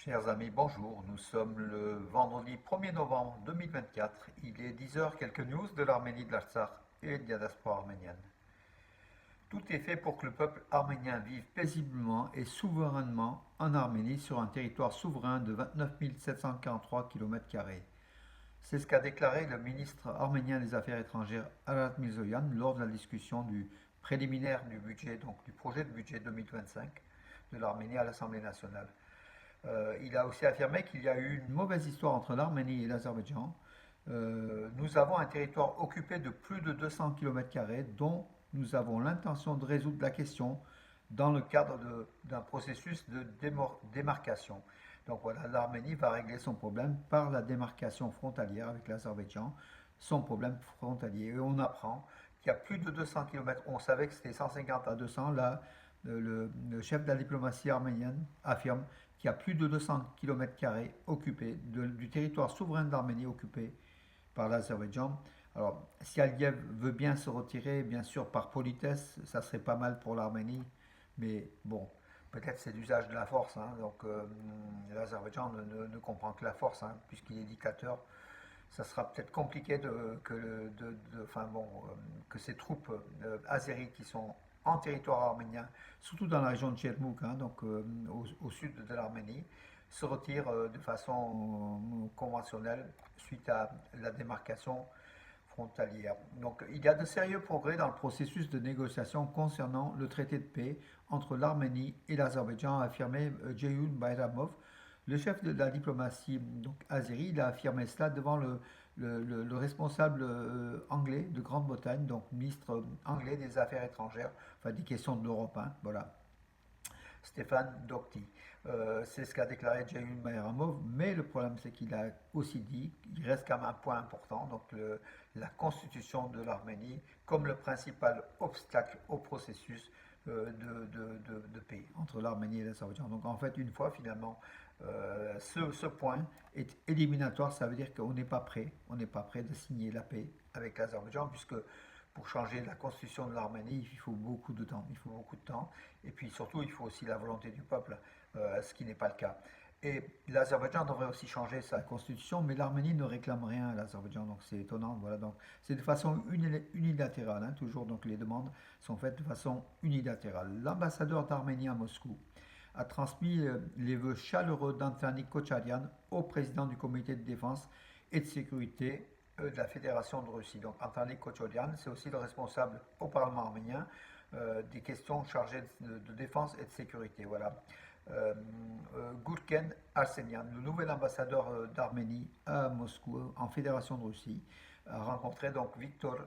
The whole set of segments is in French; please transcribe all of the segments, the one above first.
Chers amis, bonjour. Nous sommes le vendredi 1er novembre 2024. Il est 10 heures. Quelques news de l'Arménie, de l'Artsakh et de la diaspora arménienne. Tout est fait pour que le peuple arménien vive paisiblement et souverainement en Arménie sur un territoire souverain de 29 743 km². C'est ce qu'a déclaré le ministre arménien des Affaires étrangères Arat Mirzoyan lors de la discussion du préliminaire du budget, donc du projet de budget 2025 de l'Arménie à l'Assemblée nationale. Il a aussi affirmé qu'il y a eu une mauvaise histoire entre l'Arménie et l'Azerbaïdjan. Nous avons un territoire occupé de plus de 200 km², dont nous avons l'intention de résoudre la question dans le cadre d'un processus de démarcation. Donc voilà, l'Arménie va régler son problème par la démarcation frontalière avec l'Azerbaïdjan, son problème frontalier. Et on apprend qu'il y a plus de 200 km. On savait que c'était 150 à 200. Là, le chef de la diplomatie arménienne affirme qu'il y a plus de 200 km² occupés du territoire souverain de l'Arménie occupé par l'Azerbaïdjan. Alors, si Aliyev veut bien se retirer, bien sûr, par politesse, ça serait pas mal pour l'Arménie, mais bon, peut-être c'est l'usage de la force, hein. Donc, l'Azerbaïdjan ne comprend que la force, hein, puisqu'il est dictateur. Ça sera peut-être compliqué enfin bon, que ces troupes azéries qui sont en territoire arménien, surtout dans la région de Tchermouk, hein, donc au sud de l'Arménie, se retirent de façon conventionnelle suite à la démarcation frontalière. Donc il y a de sérieux progrès dans le processus de négociation concernant le traité de paix entre l'Arménie et l'Azerbaïdjan, a affirmé Ceyhun Bayramov, le chef de la diplomatie donc, azérie. Il a affirmé cela devant le responsable anglais de Grande-Bretagne, donc ministre anglais des Affaires étrangères, enfin des questions de l'Europe, hein, voilà. Stéphane Docty. C'est ce qu'a déclaré Ceyhun Bayramov, mais le problème c'est qu'il a aussi dit qu'il reste quand même un point important, donc la constitution de l'Arménie comme le principal obstacle au processus de paix entre l'Arménie et l'Azerbaïdjan. Donc en fait, une fois finalement, ce point est éliminatoire, ça veut dire qu'on n'est pas prêt, on n'est pas prêt de signer la paix avec l'Azerbaïdjan, puisque pour changer la constitution de l'Arménie, il faut beaucoup de temps. Il faut beaucoup de temps. Et puis surtout, il faut aussi la volonté du peuple, ce qui n'est pas le cas. Et l'Azerbaïdjan devrait aussi changer sa constitution, mais l'Arménie ne réclame rien à l'Azerbaïdjan, donc c'est étonnant. Voilà, donc c'est de façon unilatérale, hein, toujours. Donc les demandes sont faites de façon unilatérale. L'ambassadeur d'Arménie à Moscou a transmis les vœux chaleureux d'Anthony Kocharyan au président du comité de défense et de sécurité de la Fédération de Russie. Donc Anthony Kocharyan, c'est aussi le responsable au Parlement arménien des questions chargées de défense et de sécurité. Voilà. Gurken Arsenian, le nouvel ambassadeur d'Arménie à Moscou en Fédération de Russie, a rencontré donc Viktor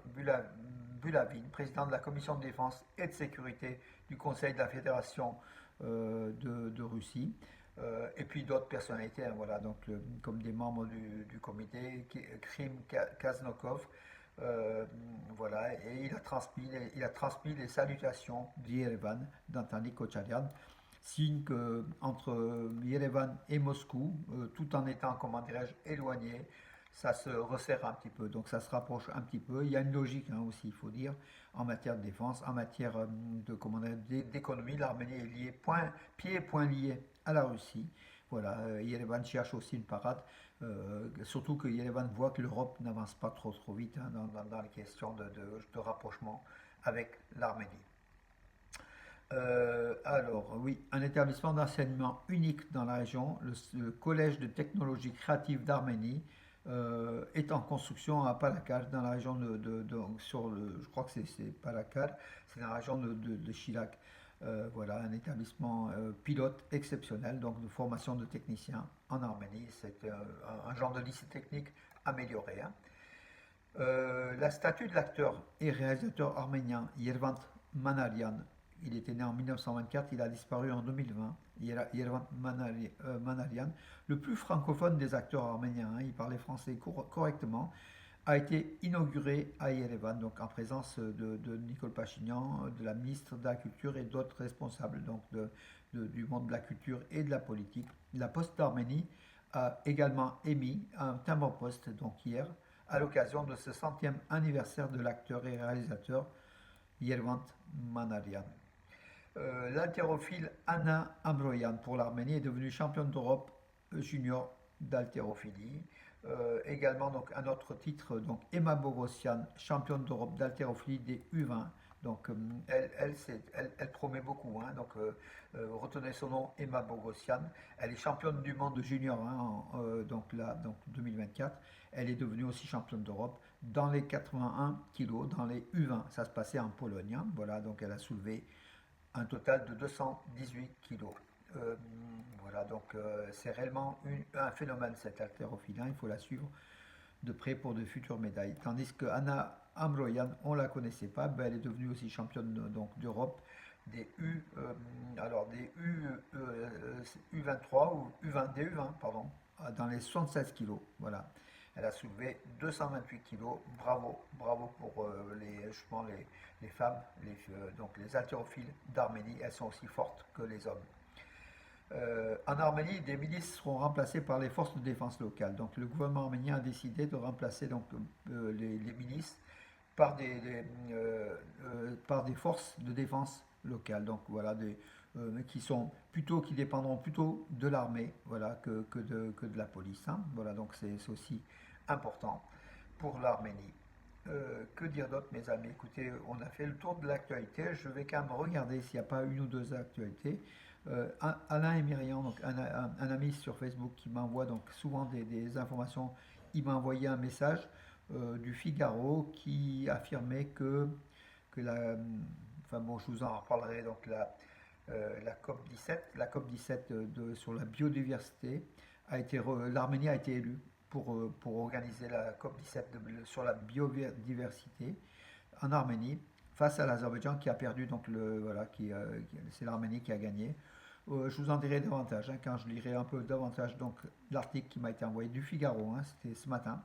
Bulavin, président de la commission de défense et de sécurité du Conseil de la Fédération de Russie, et puis d'autres personnalités, hein, voilà, donc comme des membres du comité, Krim Kaznokov, voilà, et il a transmis les salutations d'Yerevan d'Anthony Kocharyan, signe que entre Yerevan et Moscou, tout en étant, comment dirais-je, éloigné, ça se resserre un petit peu, donc ça se rapproche un petit peu. Il y a une logique, hein, aussi, il faut dire, en matière de défense, en matière d'économie. L'Arménie est liée, pied et point liés à la Russie. Voilà, Yerevan cherche aussi une parade, surtout que Yerevan voit que l'Europe n'avance pas trop vite, hein, dans les questions de rapprochement avec l'Arménie. Alors, oui, un établissement d'enseignement unique dans la région, le Collège de technologie créative d'Arménie, est en construction à Palakar, dans la région je crois que c'est Palakar, c'est dans la région de Chilak. Voilà, un établissement pilote exceptionnel, donc de formation de techniciens en Arménie. C'est un genre de lycée technique amélioré, hein. La statue de l'acteur et réalisateur arménien Yervant Manaryan, il était né en 1924, il a disparu en 2020. Yervant Manaryan, le plus francophone des acteurs arméniens, hein, il parlait français correctement, a été inauguré à Yerevan, donc en présence de Nicole Pachinian, de la ministre de la Culture et d'autres responsables donc du monde de la culture et de la politique. La Poste d'Arménie a également émis un timbre-poste donc hier, à l'occasion de ce centième anniversaire de l'acteur et réalisateur Yervant Manaryan. L'haltérophile Anna Amroyan pour l'Arménie est devenue championne d'Europe junior d'haltérophilie. Également donc un autre titre, donc Emma Bogossian, championne d'Europe d'haltérophilie des U20. Donc elle promet beaucoup, hein. Donc retenez son nom, Emma Bogossian. Elle est championne du monde junior, hein, donc là, donc 2024. Elle est devenue aussi championne d'Europe dans les 81 kilos, dans les U20. Ça se passait en Pologne, hein. Voilà, donc elle a soulevé un total de 218 kilos. Euh, voilà, donc c'est réellement un phénomène cette haltérophilie, hein. Il faut la suivre de près pour de futures médailles. Tandis que Anna Amroyan, on ne la connaissait pas, ben, elle est devenue aussi championne donc d'Europe des U23 ou U20, des U20, pardon, dans les 76 kilos. Voilà. Elle a soulevé 228 kilos. Bravo, bravo pour justement les femmes, donc les haltérophiles d'Arménie. Elles sont aussi fortes que les hommes. En Arménie, des milices seront remplacées par les forces de défense locales. Donc le gouvernement arménien a décidé de remplacer donc, les milices par des forces de défense locales. Donc voilà, qui dépendront plutôt de l'armée, voilà, que de la police, hein. Voilà, donc c'est aussi important pour l'Arménie. Que dire d'autre, mes amis? Écoutez, on a fait le tour de l'actualité. Je vais quand même regarder s'il n'y a pas une ou deux actualités. Alain et Myriam, donc un ami sur Facebook qui m'envoie donc souvent des informations. Il m'a envoyé un message du Figaro qui affirmait que enfin bon, je vous en reparlerai, donc la COP17 sur la biodiversité l'Arménie a été élue pour organiser la COP17 sur la biodiversité en Arménie face à l'Azerbaïdjan qui a perdu, donc c'est l'Arménie qui a gagné. Je vous en dirai davantage, hein, quand je lirai un peu davantage donc l'article qui m'a été envoyé du Figaro, hein, c'était ce matin.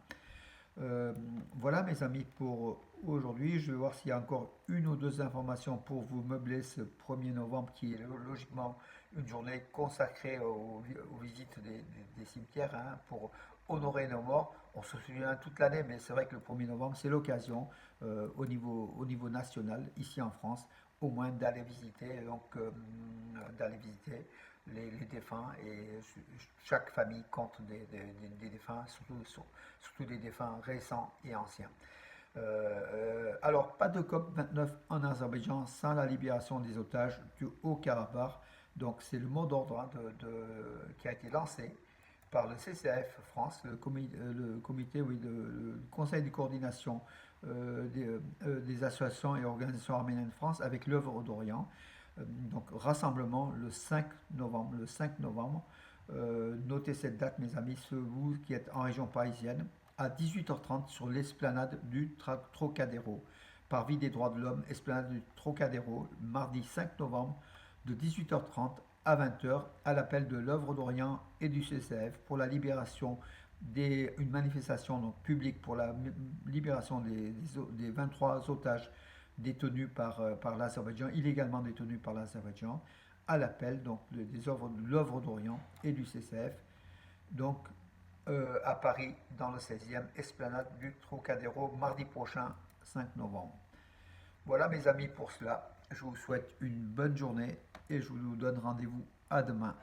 Voilà mes amis pour aujourd'hui. Je vais voir s'il y a encore une ou deux informations pour vous meubler ce 1er novembre qui est logiquement une journée consacrée aux visites des cimetières, hein, pour honorer nos morts. On se souvient toute l'année, mais c'est vrai que le 1er novembre, c'est l'occasion au niveau national, ici en France, au moins d'aller visiter, les défunts, et chaque famille compte des défunts, surtout des défunts récents et anciens. Alors, pas de COP29 en Azerbaïdjan sans la libération des otages du Haut-Karabakh. Donc, c'est le mot d'ordre, hein, qui a été lancé par le CCAF France, le Conseil de coordination des associations et organisations arméniennes de France, avec l'œuvre d'Orient. Donc rassemblement le 5 novembre. Le 5 novembre, notez cette date, mes amis, vous qui êtes en région parisienne, à 18h30 sur l'esplanade du Trocadéro. Par vie des droits de l'homme, esplanade du Trocadéro, mardi 5 novembre, de 18h30 à 20h, à l'appel de l'œuvre d'Orient et du CCF pour la libération une manifestation donc, publique pour la libération des 23 otages détenus par l'Azerbaïdjan, illégalement détenus par l'Azerbaïdjan, à l'appel donc de l'œuvre d'Orient et du CCF, donc à Paris, dans le 16e, esplanade du Trocadéro, mardi prochain, 5 novembre. Voilà mes amis pour cela. Je vous souhaite une bonne journée et je vous donne rendez-vous à demain.